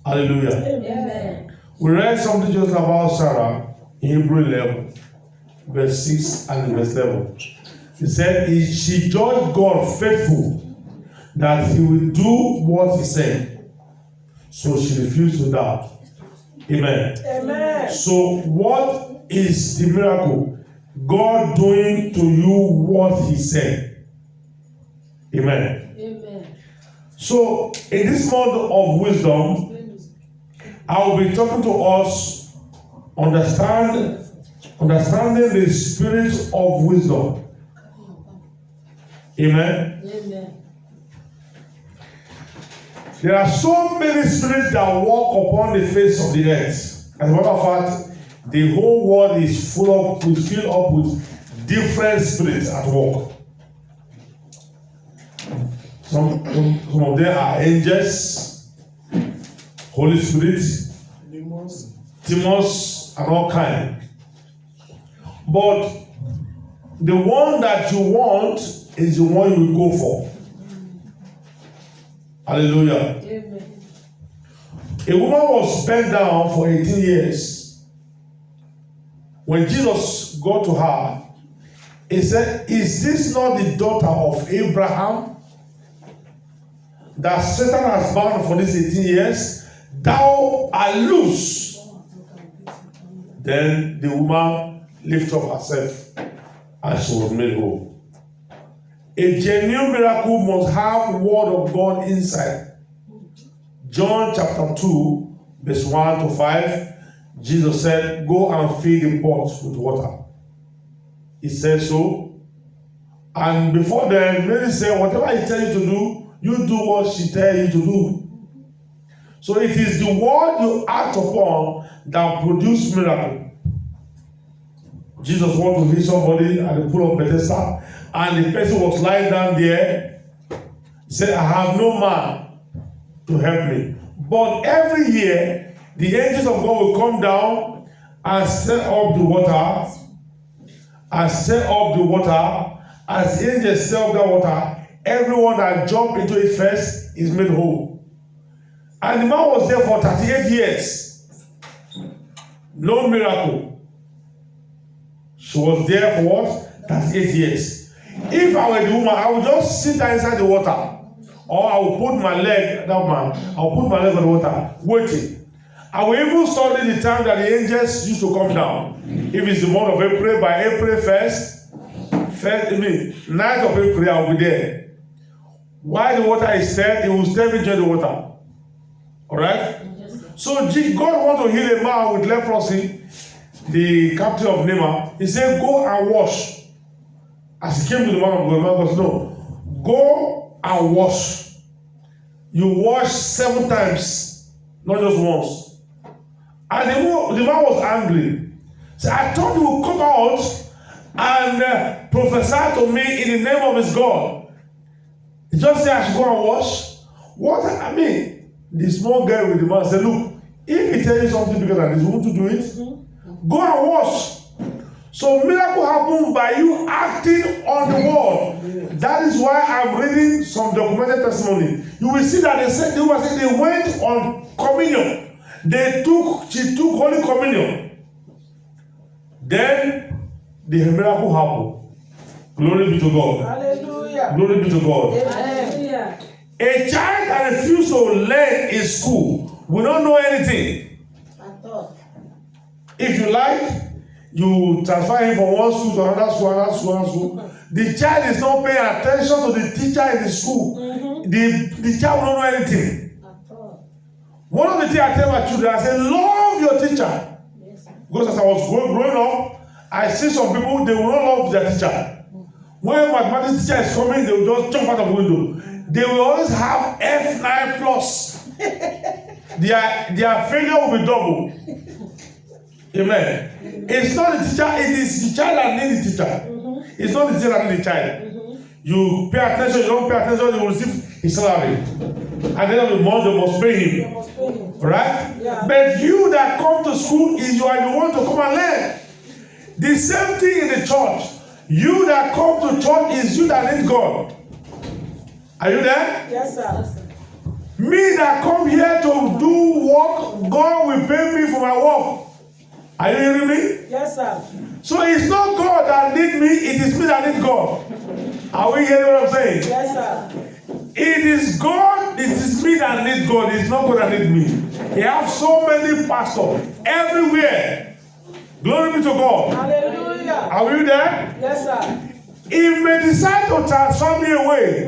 Hallelujah. Amen. We read something just about Sarah in Hebrew 11, verse 6 and verse 11. He said, she judged God faithful that he will do what he said. So she refused to doubt. Amen. Amen. So what is the miracle? God doing to you what he said. Amen. Amen. So in this month of wisdom, I will be talking to us understanding the spirit of wisdom. Amen. Amen. There are so many spirits that walk upon the face of the earth. As a matter of fact, the whole world is filled up with different spirits at work. Some of them are angels, Holy Spirit, demons, and all kinds. But the one that you want is the one you will go for. Hallelujah. Amen. A woman was bent down for 18 years. When Jesus got to her, he said, is this not the daughter of Abraham that Satan has bound for these 18 years? Thou art loose. Then the woman lifted up herself and she was made whole. A genuine miracle must have word of God inside. John chapter 2, verse 1 to 5, Jesus said, go and feed the pots with water. He said so. And before then, Mary said, whatever I tell you to do, you do what she tell you to do. So it is the word you act upon that produce miracle. Jesus wanted to heal somebody at the pool of Bethesda, and the person was lying down there. He said, I have no man to help me. But every year, the angels of God will come down and stir up the water, and stir up the water. As the angels stir up the water, everyone that jumped into it first is made whole. And the man was there for 38 years. No miracle. She was there for what? 38 years. If I were the woman, I would just sit down inside the water. Or I will put my leg, that man, I will put my leg on the water, waiting. I will even study the time that the angels used to come down. If it's the month of April, by April 1st, night of April, I will be there. While the water is stirred, it will stay me the water. Alright? So God wants to heal a man with leprosy. The captain of Naaman, he said, go and wash. As he came to the man of God, the man goes, no, go and wash. You wash 7 times, not just once. And the man was angry. So I thought he would come out and prophesy to me in the name of his God. He just said I should go and wash. What I mean, the small guy with the man said, look, if he tells you something bigger than this, you want to do it? Go and wash. So miracle happen by you acting on the word. That is why I'm reading some documented testimony. You will see that they went on communion. She took Holy Communion. Then the miracle happened. Glory be to God. Hallelujah. Glory be to God. Hallelujah. A child that refuses to learn in school will not know anything. If you like, you transfer him from one school to another school. The child is not paying attention to the teacher in the school. The child will not know anything. One of the things I tell my children, I say, love your teacher. Because as I was growing up, I see some people, they will not love their teacher. When mathematics teacher is coming, they will just jump out of the window. They will always have F9 plus. Their failure will be double. Amen. It's not the teacher, it is the child that needs the teacher. It's not the teacher that needs the child. You pay attention, you don't pay attention, you will receive his salary. At the end of the month, they must pay him. Right? Yeah. But you that come to school, you are the one to come and learn. The same thing in the church. You that come to church is you that need God. Are you there? Yes, sir. Me that come here to do what Are you hearing me? Yes, sir. So it's not God that need me, it is me that need God. Are we hearing what I'm saying? Yes, sir. It is God, it is me that need God, it's not God that need me. He have so many pastors everywhere. Glory be to God. Hallelujah. Are you there? Yes, sir. He may decide to transfer me away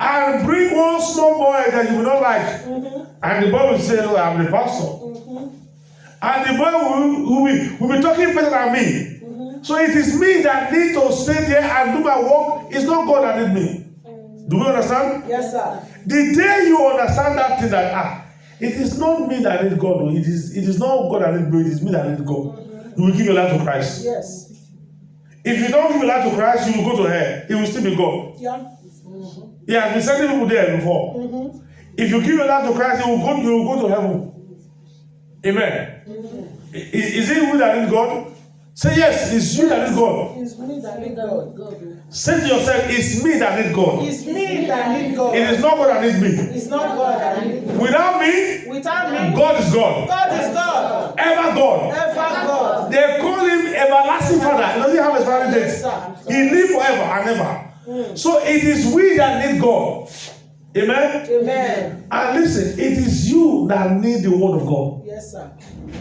and bring one small boy that you will not like. And the boy will say, "Look, I'm the pastor." And the boy will be talking better than me. So it is me that need to stay there and do my work. It's not God that need me. Do you understand? Yes, sir. The day you understand that thing that it is not me that need God. It is not God that need me. It is me that need God. You will give your life to Christ. Yes. If you don't give your life to Christ, you will go to hell. It will still be God. Yeah. He has been sending people there before. If you give your life to Christ, you will go to heaven. Amen. Is it you that need God? Say yes, it's you that need God. It's me that need God. Say to yourself, it's me that need God. It's me that need God. It is not God that need me. It's not God that need me. Without me, Without me, God is God. God is God. Ever God. Ever God. They call him everlasting Father. He doesn't have a expiring date. He lives forever and ever. So it is we that need God. Amen. Amen. And listen, it is you that need the word of God. Yes, sir.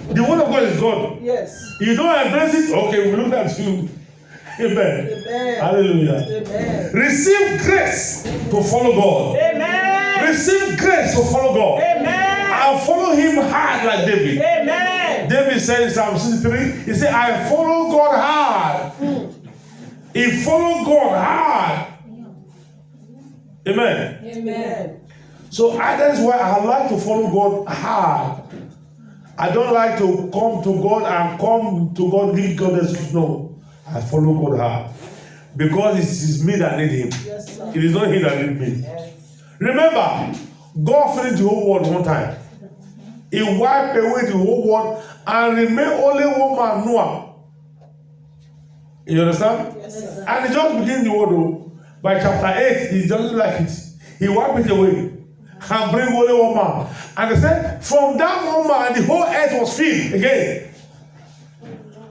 The word of God is God. Yes. You don't embrace it, okay, we look at you. Amen. Amen. Hallelujah. Amen. Receive grace to follow God. Amen. Receive grace to follow God. Amen. And follow him hard like David. Amen. David said in Psalm 63, he said, I follow God hard. He followed God hard. Amen. Amen. So that is why I like to follow God hard. I don't like to come to God and come to God, give God the excuse. No. I follow God hard. Because it is me that need him. Yes, sir. It is not him that need me. Remember, God finished the whole world one time. He wiped away the whole world and remained only one man, Noah. You understand? Yes, sir. And he just began the world. By chapter 8, he doesn't like it. He wiped it away and bring only one man. And they said, from that one man, the whole earth was filled again.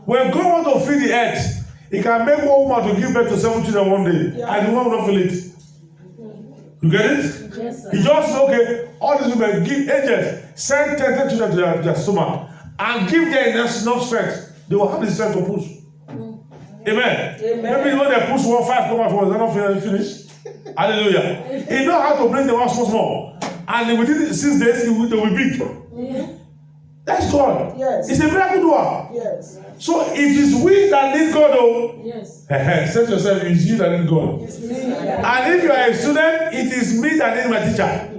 When God wants to fill the earth, he can make one woman to give birth to 7 children one day. Yeah. And the woman will not fill it. You get it? Yes, sir. He just said, okay, all these women, give angels, send 10 children to their stomach and give them enough strength. They will have the strength to push. Amen. Amen. Maybe when they push 1, 5 come out, they're not finished. Hallelujah. He knows how to bring them out small. And within 6 days, they will be big. That's God. Yes. It's a miracle doer. Yes. So it is we that need God, though. Yes. Say to yourself, it's you that need God. It's me. And if you are a student, it is me that need my teacher.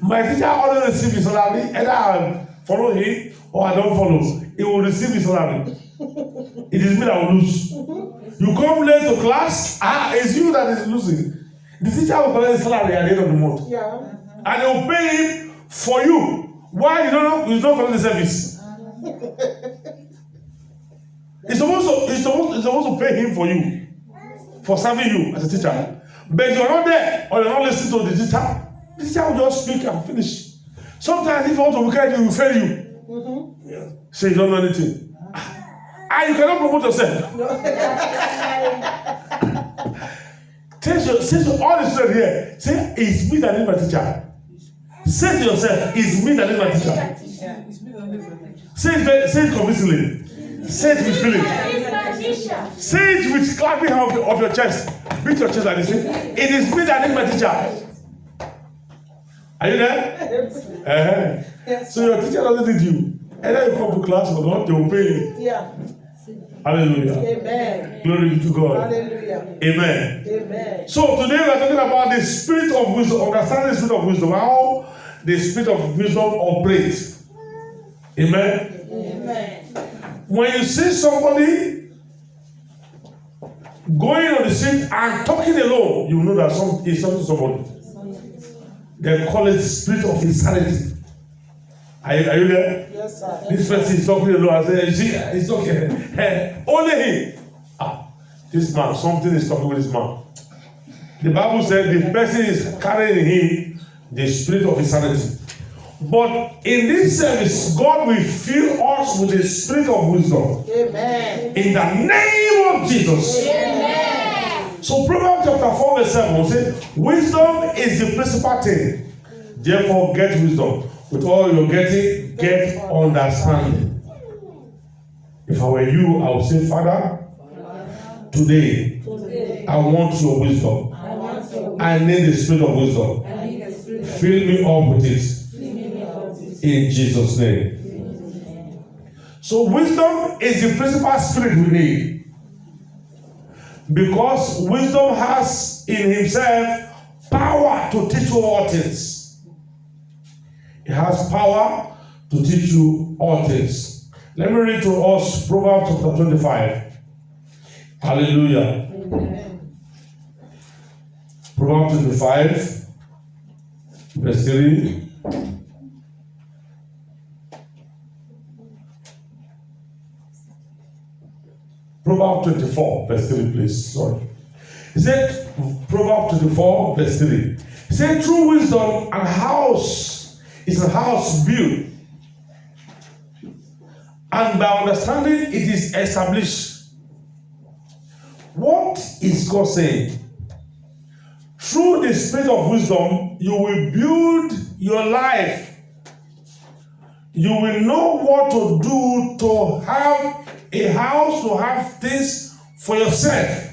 My teacher always receives his salary. Either I follow him or I don't follow. He will receive his salary. It is me that will lose. You come late to class, it's you that is losing. The teacher will collect his salary at the end of the month. Yeah. And they will pay him for you. Why you don't know? You don't collect the service. It's supposed to pay him for you, for serving you as a teacher. But you're not there or you're not listening to the teacher will just speak and finish. Sometimes if you want to look at you, he will fail you. Yeah. Say you don't know anything. And you cannot promote yourself. Say to all the students here, say, it's me that need my teacher. Say to yourself, it's me that need my teacher. Say it convincingly. Say it with feeling. Say it with clapping of your chest. Beat your chest and say, it is me that need my teacher. Are you there? So your teacher doesn't need you. Either you come to class or not, they will pay you. Yeah. Hallelujah. Amen. Glory be to God. Hallelujah. Amen. Amen. So today we are talking about the spirit of wisdom, understanding the spirit of wisdom, how the spirit of wisdom operates. Amen. Amen. When you see somebody going on the street and talking alone, you know that he's talking to somebody. They call it spirit of insanity. Are you there? Yes, sir. This person is talking alone. I say, he's talking. Only him. This man, something is talking with this man. The Bible said the person is carrying in him the spirit of insanity. But in this service, God will fill us with the spirit of wisdom. Amen. In the name of Jesus. Amen. So Proverbs chapter 4 verse 7 will say, wisdom is the principal thing. Therefore get wisdom. With all you're getting, get understanding. If I were you, I would say, Father, today, I want your wisdom. I need the spirit of wisdom. Fill me up with it. In Jesus' name. So wisdom is the principal spirit we need. Because wisdom has in himself power to teach you all things. It has power to teach you all things. Let me read to us Proverbs chapter 25. Hallelujah. Amen. Proverbs 25, verse 3. Proverbs 24, verse 3, please. Sorry. He said, Proverbs 24, verse 3. He said, true wisdom and house is a house built, and by understanding it is established. What is God saying? Through the spirit of wisdom, you will build your life. You will know what to do to have a house, to have things for yourself.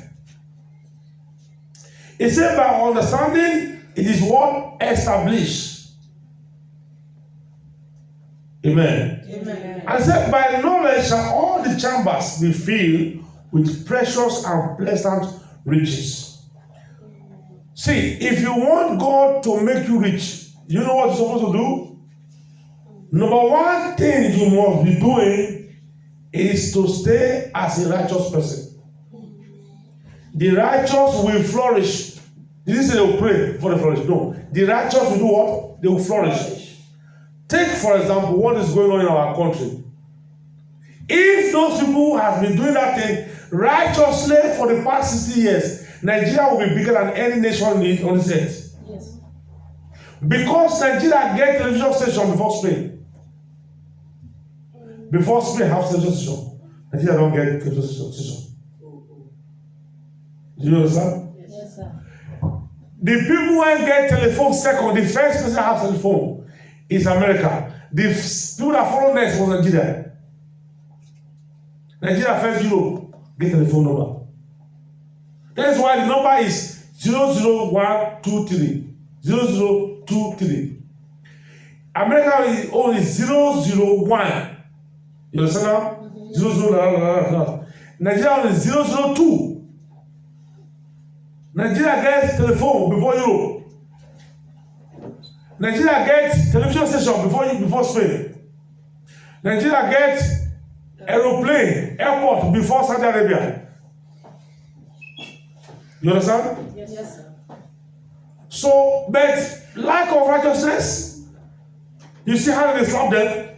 It said by understanding, it is what established. Amen. Amen. And said by knowledge shall all the chambers be filled with precious and pleasant riches. See, if you want God to make you rich, you know what you're supposed to do? Number one thing you must be doing is to stay as a righteous person. The righteous will flourish. Did you say they will pray for the flourish? No. The righteous will do what? They will flourish. Take, for example, what is going on in our country. If those people have been doing that thing righteously for the past 60 years, Nigeria will be bigger than any nation on this earth. Yes. Because Nigeria get television station before Spain. Before Spain have television station, Nigeria don't get television station. Do you understand? Yes, sir. The people who get telephone second, the first person have telephone is America. The people that follow next was Nigeria. Nigeria first Europe get telephone number. That is why the number is 00123. 0023. America is only 001. You understand now? 00. Nigeria only 002. Nigeria gets telephone before Europe. Nigeria gets television station before Spain. Nigeria gets aeroplane, airport before Saudi Arabia. You understand? Yes, sir. So, but lack of righteousness, you see how they stop them?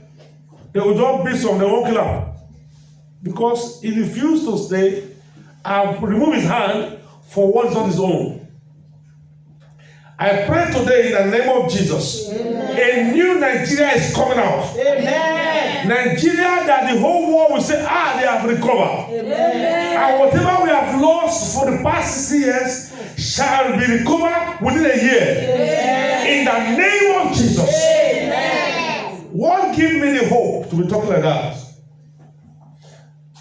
They will just beat some, they won't kill them. Because he refused to stay and remove his hand for what is on his own. I pray today in the name of Jesus. Amen. A new Nigeria is coming out. Amen. Nigeria that the whole world will say, they have recovered. Amen. And whatever we have lost for the past 60 years shall be recovered within a year. Amen. In the name of Jesus. Amen. What gives me the hope to be talking like that?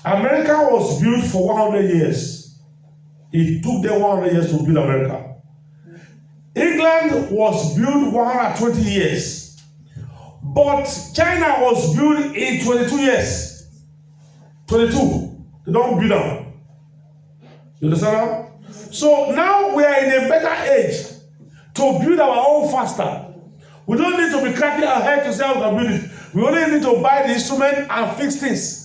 America was built for 100 years. It took them 100 years to build America. England was built 120 years. But China was built in 22 years. 22. They don't build them. You understand that? So now we are in a better age to build our own faster. We don't need to be cracking our head to say how we can build it. We only need to buy the instrument and fix things.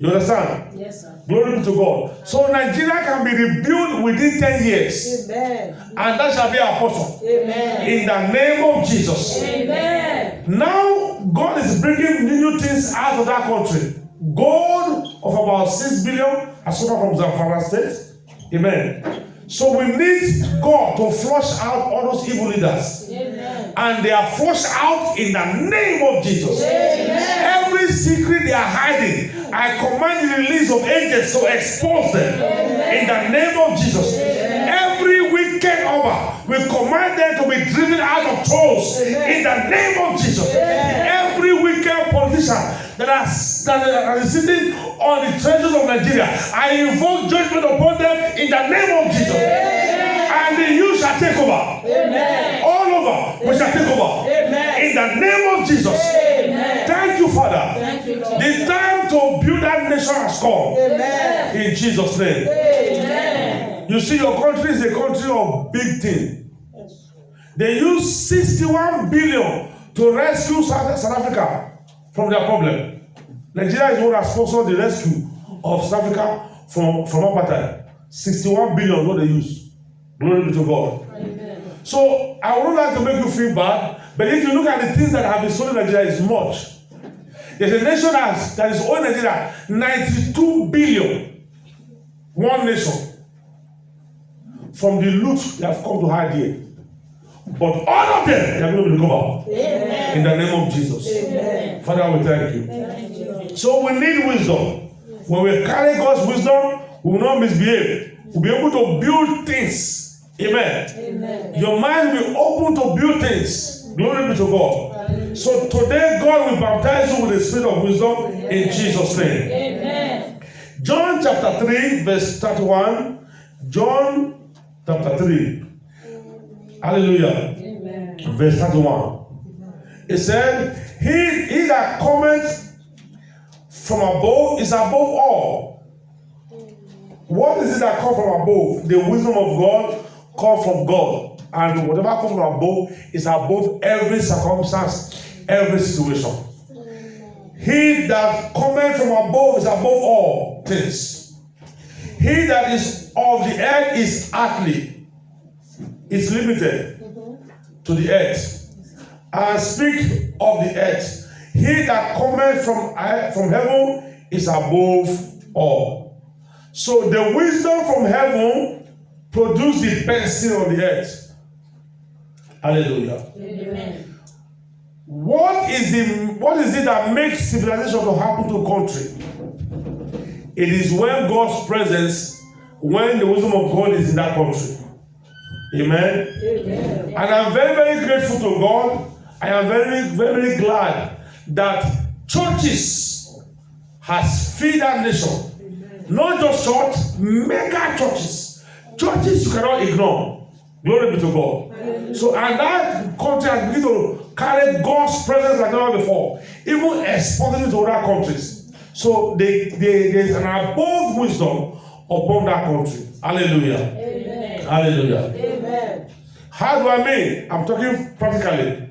You understand? Yes, sir. Glory be to God. So Nigeria can be rebuilt within 10 years. Amen. And that shall be our portion. Amen. In the name of Jesus. Amen. Now, God is bringing new things out of that country. Gold of about 6 billion has come from Zamfara State. Amen. So we need God to flush out all those evil leaders. Amen. And they are flushed out in the name of Jesus. Amen. Every secret they are hiding, I command the release of angels to expose them. In the name of Jesus. Every wicked over, we command them to be driven out of thrones. In the name of Jesus. Every wicked politician that is sitting on the treasures of Nigeria, I invoke judgment upon them in the name of Jesus. And the youth shall take over. Amen. All over, we shall take over. Amen. In the name of Jesus. Amen. Thank you, Father. Thank you, Lord. The time to build that nation has come. Amen. In Jesus' name. Amen. You see, your country is a country of big thing. They use 61 billion to rescue South Africa from their problem. Nigeria is one that sponsored the rescue of South Africa from apartheid. 61 billion is what they use. Glory be to God. Amen. So I would like to make you feel bad, but if you look at the things that have been sold in Nigeria, it's much. There's a nation that is owing Nigeria 92 billion. One nation. From the loot they have come to hide here. But all of them, they are going to recover. Amen. In the name of Jesus. Amen. Father, we thank you. Thank you, Lord. So we need wisdom. When we carry God's wisdom, we will not misbehave. We'll be able to build things. Amen. Amen. Your mind will be open to build things. Glory be to God. So today, God will baptize you with the spirit of wisdom in Jesus' name. Amen. John chapter 3, verse 31. John chapter 3. Hallelujah. Amen. Verse 31. It said, He that cometh from above is above all. What is it that comes from above? The wisdom of God comes from God. And whatever comes from above is above every circumstance, every situation. He that cometh from above is above all things. He that is of the earth is earthly, is limited to the earth. And speak of the earth. He that cometh from heaven is above all. So the wisdom from heaven produces the best thing on the earth. Hallelujah. Amen. What is it that makes civilization to happen to a country? It is when God's presence, when the wisdom of God is in that country. Amen. Amen. And I'm very, very grateful to God. I am very, very glad that churches has fed that nation. Amen. Not just church, mega churches. Churches you cannot ignore. Glory be to God. Amen. So, and that country has begun to carry God's presence like never before, even exporting it to other countries. So, there's an above wisdom upon that country. Hallelujah. Amen. Hallelujah. Amen. How do I mean? I'm talking practically.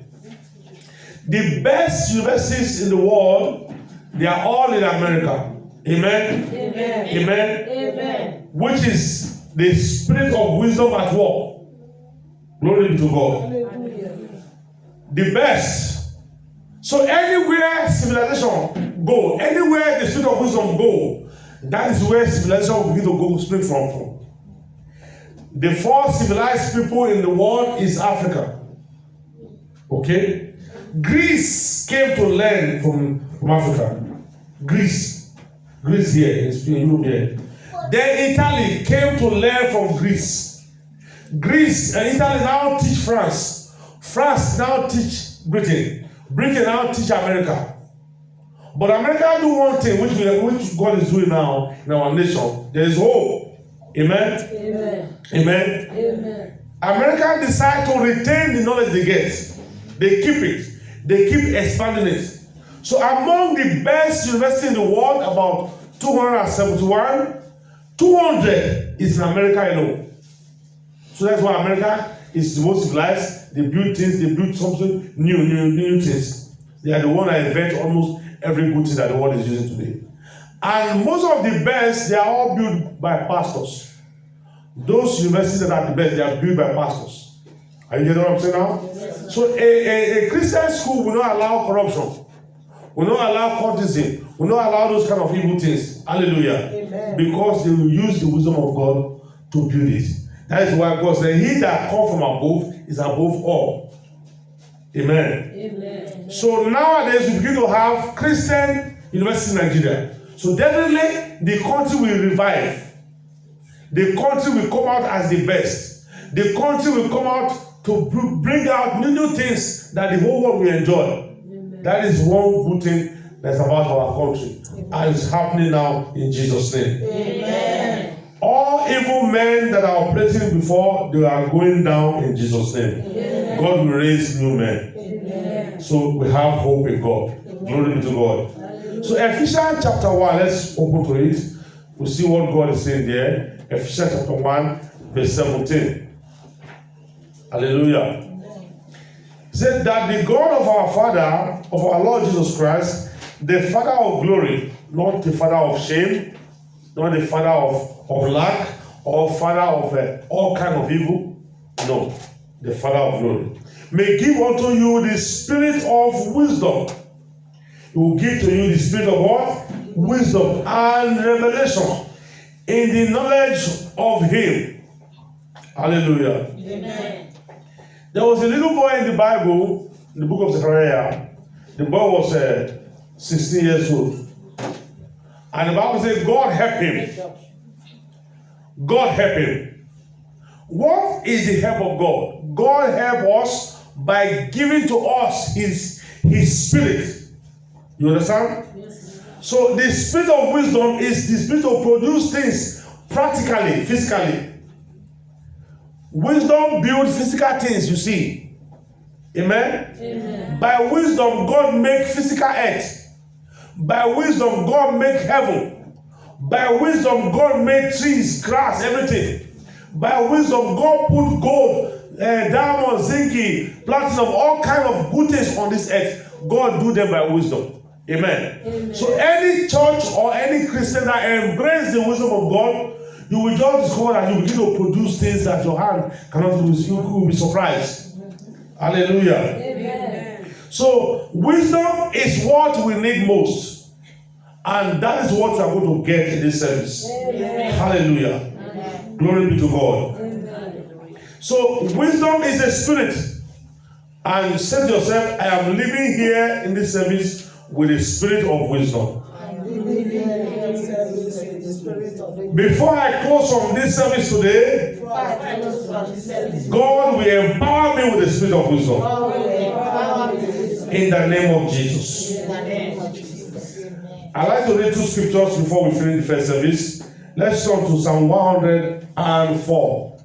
The best universities in the world, they are all in America. Amen? Amen. Amen? Amen. Which is the spirit of wisdom at work. Glory be to God. Hallelujah. The best. So anywhere civilization go, anywhere the spirit of wisdom go, that is where civilization will begin to go spring from. The first civilized people in the world is Africa. Okay? Greece came to learn from Africa. Greece here, in Europe here. Then Italy came to learn from Greece. Greece and Italy now teach France. France now teach Britain. Britain now teach America. But America do one thing, which God is doing now in our nation. There is hope. Amen? Amen. Amen? Amen. America decide to retain the knowledge they get. They keep it. They keep expanding it. So among the best universities in the world, about 271, 200 is in America alone. So that's why America is the most civilized. They build things, they build something new things. They are the one that invent almost every good thing that the world is using today. And most of the best, they are all built by pastors. Those universities that are the best, they are built by pastors. Are you getting what I'm saying now? Yes, so a Christian school will not allow corruption, will not allow courtesy, will not allow those kind of evil things. Hallelujah. Amen. Because they will use the wisdom of God to build it. That is why God said, he that comes from above is above all. Amen. Amen. So nowadays we begin to have Christian universities in Nigeria. So definitely the country will revive. The country will come out as the best. The country will come out to bring out new things that the whole world will enjoy. Amen. That is one good thing that's about our country. Amen. And it's happening now in Jesus' name. Amen. All evil men that are operating before, they are going down in Jesus' name. Amen. God will raise new men. Amen. So we have hope in God. Amen. Glory be to God. Hallelujah. So Ephesians chapter 1, let's open to it. We'll see what God is saying there. Ephesians chapter 1, verse 17. Hallelujah. Amen. He said that the God of our Father, of our Lord Jesus Christ, the Father of glory, not the Father of shame, not the Father of lack, or Father of all kind of evil. No, the Father of glory. May give unto you the spirit of wisdom. He will give to you the spirit of what? Wisdom and revelation in the knowledge of Him. Hallelujah. Amen. There was a little boy in the Bible, in the book of Zechariah. The boy was 16 years old. And the Bible says, God help him. God help him. What is the help of God? God help us by giving to us His Spirit. You understand? Yes. So the spirit of wisdom is the spirit to produce things practically, physically. Wisdom builds physical things, you see. Amen? Amen. By wisdom, God makes physical earth. By wisdom, God makes heaven. By wisdom, God made trees, grass, everything. By wisdom, God put gold, diamond, zinc, platinum, all kinds of good things on this earth. God do them by wisdom. Amen. Amen. So any church or any Christian that embrace the wisdom of God, you will just discover that you begin to produce things that your hand cannot do. You will be surprised. Hallelujah. Amen. So wisdom is what we need most. And that is what we are going to get in this service. Amen. Hallelujah. Amen. Glory be to God. Amen. So wisdom is a spirit. And you say to yourself, I am living here in this service with the spirit of wisdom. Before I close from this service today, God will empower me with the spirit of wisdom. In the name of Jesus. I'd like to read two scriptures before we finish the first service. Let's turn to Psalm 104.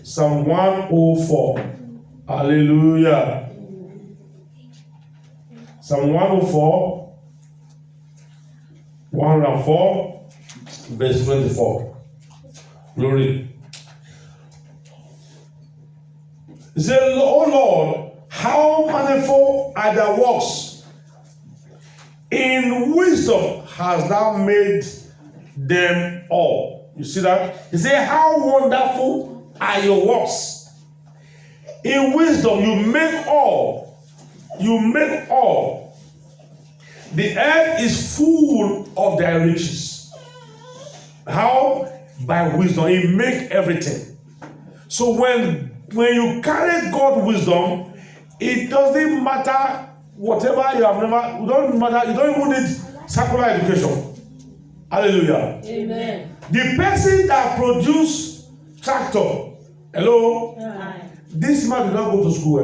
Psalm 104. Hallelujah. Psalm 104, verse 24. Glory. It says, O Lord, how manifold are thy works. In wisdom hast thou made them all. You see that? He said, how wonderful are your works. In wisdom you make all. You make all. The earth is full of thy riches. How? By wisdom. He make everything. So when you carry God's wisdom, it doesn't matter whatever you have never, it doesn't matter, you don't even need secular education. Hallelujah. Amen. The person that produce tractor, hello? Hi. This man did not go to school,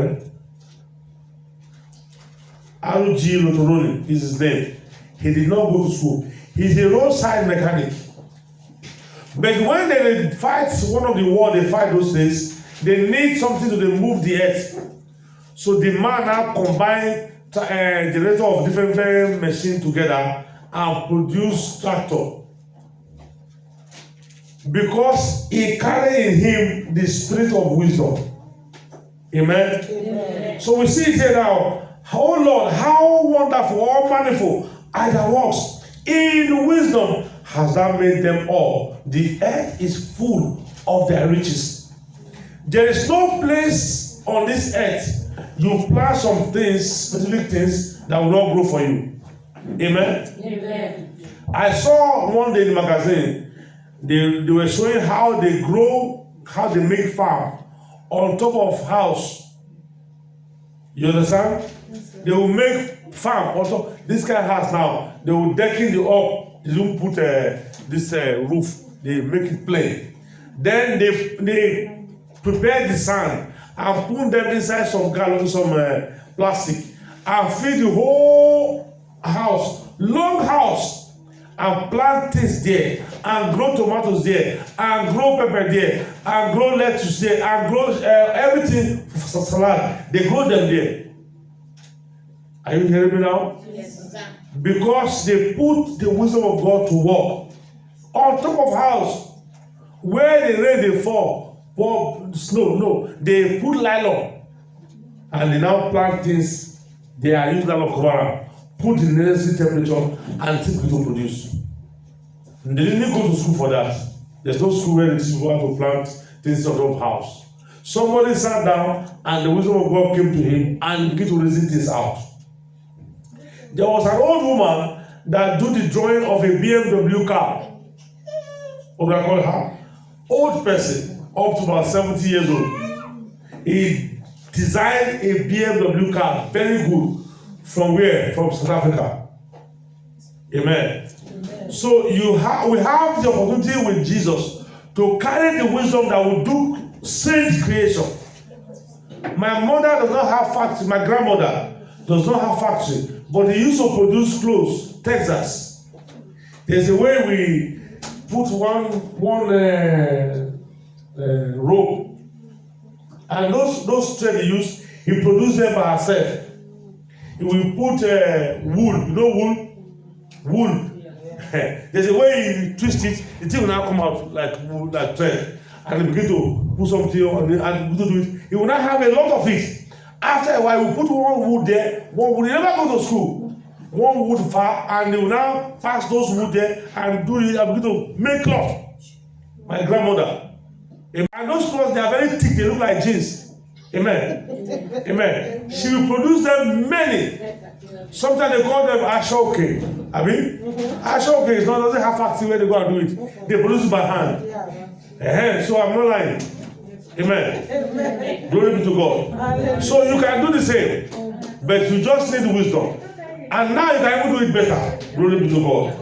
R.G. Lotoroni is his name. He did not go to school. He's a roadside mechanic. But when they fight one of the war, they fight those days, they need something to move the earth. So the man now combine generator of different machines together and produce tractor. Because he carry in him the spirit of wisdom. Amen? Amen. So we see it here now. Oh Lord, how wonderful, how manifold are thy works. In wisdom hast thou made them all. The earth is full of their riches. There is no place on this earth you plant some things, specific things that will not grow for you. Amen? Amen. I saw one day in the magazine, they were showing how they grow how they make farm on top of house. You understand? They will make farm on top. This kind of house now, they will decking the up. They don't put this roof. They make it plain. Then they prepare the sand and put them inside some gallon, some plastic, and fill the whole house, long house, and plant things there, and grow tomatoes there, and grow pepper there, and grow lettuce there, and grow everything for salad. They grow them there. Are you hearing me now? Yes, sir. Because they put the wisdom of God to work on top of house. Where the rain they fall, pour snow, no, they put nylon, and they now plant things. They are using nylon cover, put the necessary temperature, and think it will produce. And they didn't go to school for that. There's no school where they teach people how to plant things on top of house. Somebody sat down, and the wisdom of God came to him, and began to reason things out. There was an old woman that do the drawing of a BMW car. What do I call her? Old person, up to about 70 years old. He designed a BMW car, very good. From where? From South Africa. Amen. Amen. So we have the opportunity with Jesus to carry the wisdom that will do strange creation. My mother does not have factory. My grandmother does not have factory, but they used to produce clothes. Texas. There's a way we put one rope, and those thread he used, he produced them by herself. He will put wool, you know wool. There's a way you twist it, the thing will now come out like wool, like thread, and he begin to put something on it and do it. He will not have a lot of it. After a while, we put one wood there. One wood, he never go to school. One wood far, and they will now pass those wood there and do it and begin to make cloth. My grandmother. And those clothes, they are very thick, they look like jeans. Amen. Amen. She will produce them many. Sometimes they call them ashoke. I mean, ashoke is not, doesn't have factory where they go and do it. They produce it by hand. So I'm not lying. Amen. Amen. Glory be to God. So you can do the same, but you just need wisdom. And now you can even do it better. Glory be to God.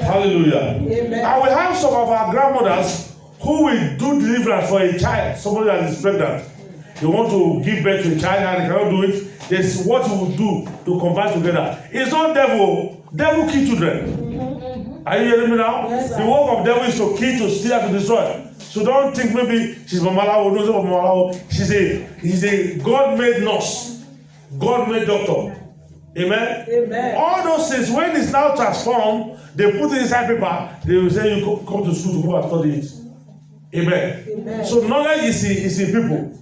Hallelujah. Amen. And we have some of our grandmothers who will do deliverance for a child, somebody that is pregnant. They want to give birth to a child and they cannot do it. There's what you will do to combine together. It's not devil. Devil kill children. Are you hearing me now? Yes, the work of devil is to kill, to steal, and to destroy. So don't think maybe she's Mamalawo, no, Mamalawo. She's a God-made nurse, God-made doctor. Amen? Amen. All those things, when it's now transformed, they put it inside paper, they will say you come to school to go and study it. Amen. Amen. So knowledge is in people.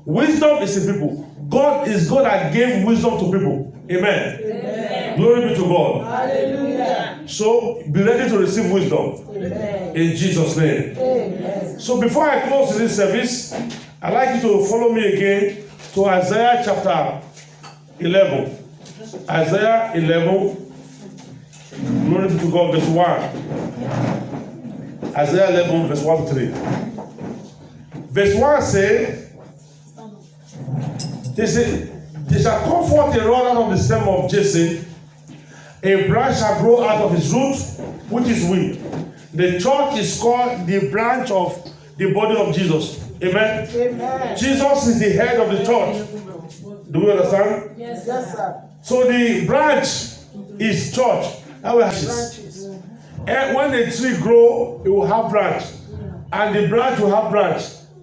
Wisdom is in people. God is God that gave wisdom to people. Amen. Amen. Glory be to God. Hallelujah. So be ready to receive wisdom. Amen. In Jesus' name. Amen. So before I close this service, I'd like you to follow me again to Isaiah chapter 11. Isaiah 11. Glory be to God, verse 1. Isaiah 11, verse 1 to 3. Verse 1 says, they shall come forth a rod out of the stem of Jesse, a branch shall grow out of his root, which is weak. The church is called the branch of the body of Jesus. Amen? Amen. Jesus is the head of the church. Do you understand? Yes, yes, sir. So the branch is church. And when a tree grow, it will have branch, and the branch will have branch,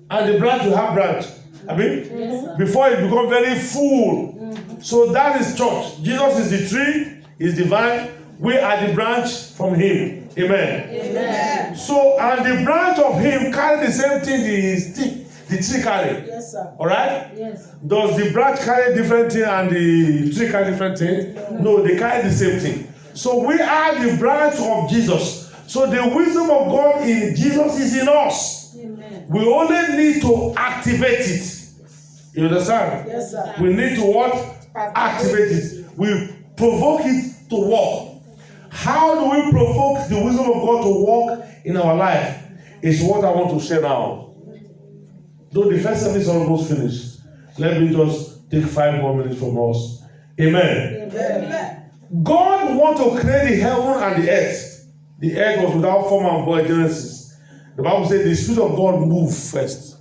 and the branch will have branch. I mean, yes, before it becomes very full. So that is church. Jesus is the tree, is the vine. We are the branch from him. Amen. Amen. So, and the branch of him carry the same thing the tree carry. Yes, sir. All right? Yes. Does the branch carry different thing and the tree carry different thing? No, they carry the same thing. So we are the branch of Jesus. So the wisdom of God in Jesus is in us. Amen. We only need to activate it. You understand? Yes, sir. We need to what? Activate it. We provoke it to work. How do we provoke the wisdom of God to work in our life? Is what I want to share now. Though the first service is almost finished, let me just take 5 more minutes from us. Amen. Amen. God wants to create the heaven and the earth. The earth was without form and void, Genesis. The Bible says the Spirit of God moved first.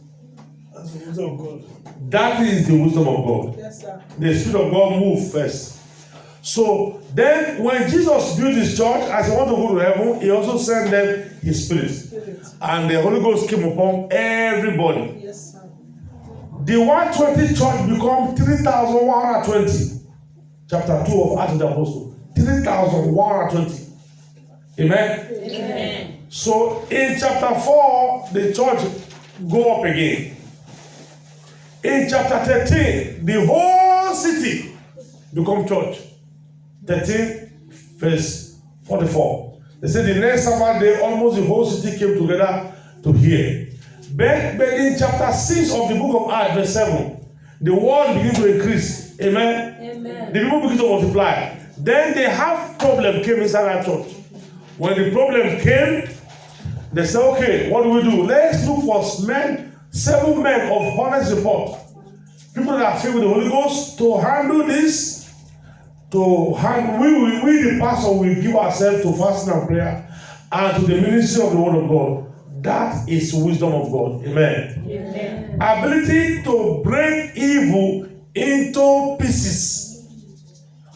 That's the wisdom of God. That is the wisdom of God. Yes, sir. The Spirit of God moved first. So then when Jesus built his church, as he wanted to go to heaven, he also sent them his Spirit. And the Holy Ghost came upon everybody. Yes, sir. The 120 church become 3,120. Chapter 2 of Acts of the Apostle. 3,120. Amen? Amen. So in chapter 4, the church go up again. In chapter 13, the whole city become church. 13 verse 44. They say the next Sabbath day, almost the whole city came together to hear. But in chapter 6 of the book of Acts, verse 7, the world began to increase. Amen? Amen. The people begin to multiply. Then they have problem came inside our church. When the problem came, they said, okay, what do we do? Let's look for men, 7 men of honest report. People that are filled with the Holy Ghost to handle this. We the pastor will give ourselves to fasting and prayer and to the ministry of the word of God. That is wisdom of God. Amen. Amen. Ability to break evil into pieces.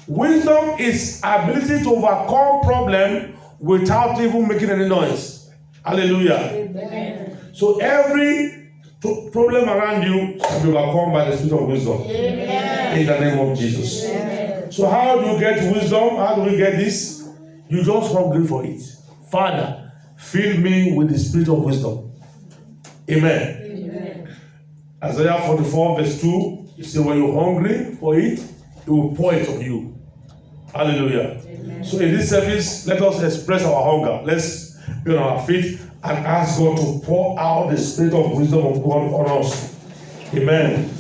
Wisdom is ability to overcome problem without even making any noise. Hallelujah. Amen. So every problem around you shall be overcome by the Spirit of wisdom. Amen. In the name of Jesus. Amen. So how do you get wisdom? How do we get this? You just hungry for it. Father, fill me with the spirit of wisdom. Amen. Amen. Isaiah 44 verse 2, it says when you're hungry for it, it will pour it on you. Hallelujah. Amen. So in this service, let us express our hunger. Let's be on our feet and ask God to pour out the spirit of wisdom of God on us. Amen.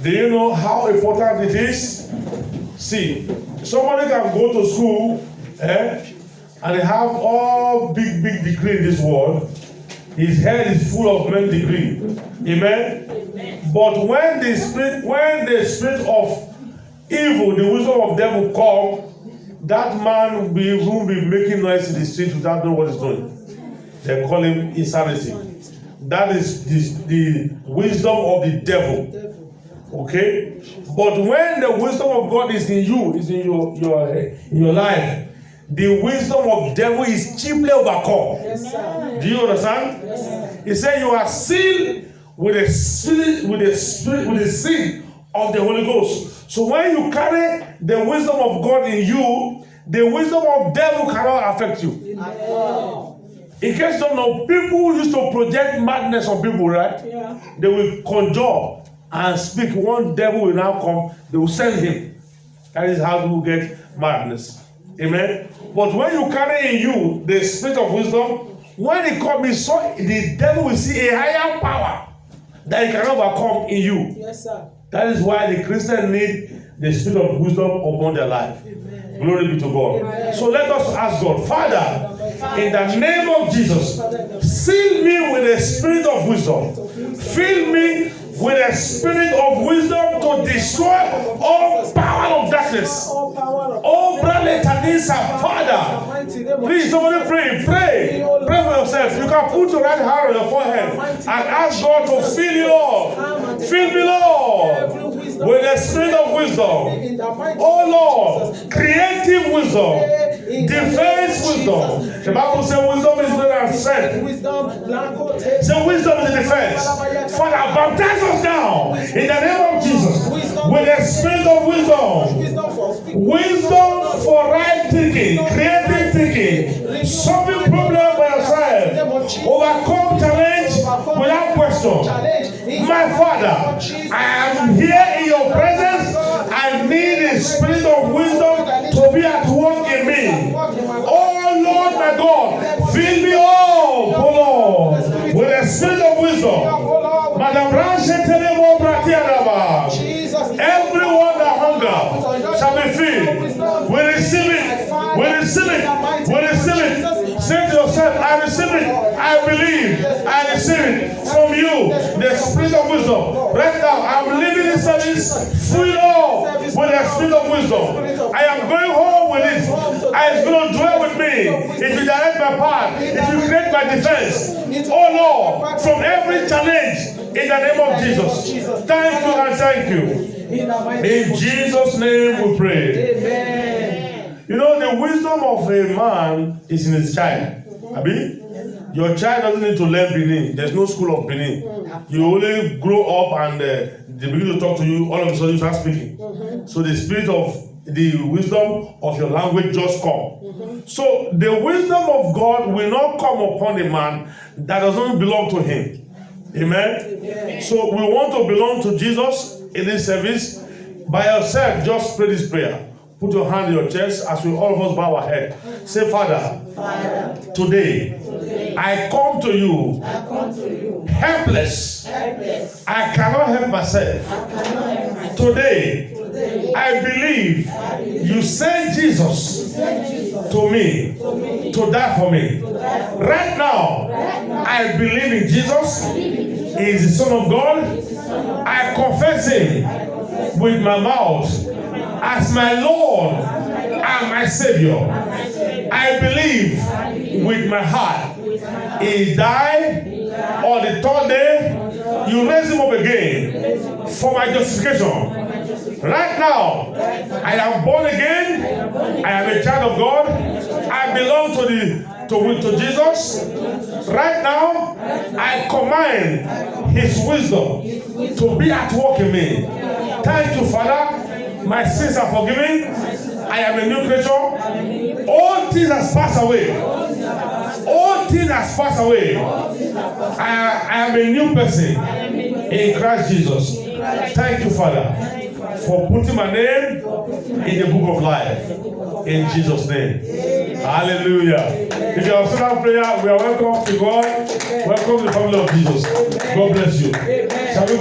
Do you know how important it is? See, somebody can go to school and they have all big degree in this world. His head is full of many degree. Amen? Amen. But when the spirit of evil, the wisdom of devil come, that man will be making noise in the street without knowing what he's doing. They call him insanity. That is the wisdom of the devil. Okay? But when the wisdom of God is in you, is in your life, the wisdom of devil is cheaply overcome. Yes, sir. Do you understand? Yes, sir. He said you are sealed with the seal of the Holy Ghost. So when you carry the wisdom of God in you, the wisdom of devil cannot affect you. Amen. In case you don't know, people used to project madness on people, right? Yeah. They will conjure and speak. One devil will now come, they will send him. That is how people get madness. Amen. But when you carry in you the spirit of wisdom, when it comes, the devil will see a higher power that he cannot overcome in you. Yes, sir. That is why the Christian need the spirit of wisdom upon their life. Amen. Glory be to God. Amen. So let us ask God, Father, in the name of Jesus, seal me with the spirit of wisdom. Fill me with a spirit of wisdom to destroy all power of darkness. Oh, brother, Father, please, somebody pray. Pray for yourself. You can put your right hand on your forehead and ask God to fill you, Lord. Fill me, Lord, with the spirit of wisdom. Oh, Lord, creative wisdom, defense wisdom. The Bible says wisdom is better than strength. So wisdom is the defense. Father, baptize us now in the name of Jesus with the spirit of wisdom. Wisdom for right thinking, creative thinking, solving problems by yourself, overcome challenge without question. My Father, I am here in your presence. I need the spirit of wisdom to be at work in me. Oh Lord, my God, fill me up, oh Lord, with the spirit of wisdom. Madam Branche Telemo Bratiadaba. Everyone that hunger shall be filled. We receive it. We receive it. We receive it. Say to yourself, I receive it. I believe. I receive it from you. Fill up with the spirit of wisdom. I am going home with it. I is going to dwell with me. It will direct my path. It will create my defense. Oh Lord, from every challenge in the name of Jesus. Thank you and thank you. In Jesus' name we pray. Amen. You know, the wisdom of a man is in his child. Abi? Your child doesn't need to learn Benin. There's no school of Benin. You only grow up and they begin to talk to you, all of a sudden you start speaking. So the spirit of the wisdom of your language just come. So the wisdom of God will not come upon a man that doesn't belong to him. Amen? So we want to belong to Jesus in this service. By yourself, just pray this prayer. Put your hand on your chest as we all of us bow our head. Say, Father, today I come to you, helpless. I cannot help myself. Today, I believe you sent Jesus to me to die for me. Right now, I believe in Jesus. He is the Son of God. I confess him with my mouth as my Lord and my Savior. I believe with my heart he died on the third day. You raised him up again for my justification. Right now, I am born again. I am a child of God. I belong to Jesus. Right now, I command his wisdom to be at work in me. Thank you, Father. My sins are forgiven. I am a new creature. All things has passed away. All things has passed away. I am a new person in Christ Jesus. Thank you, Father, for putting my name in the book of life. In Jesus' name. Hallelujah. If you have said that prayer, we are welcome to God. Welcome to the family of Jesus. God bless you. Shall we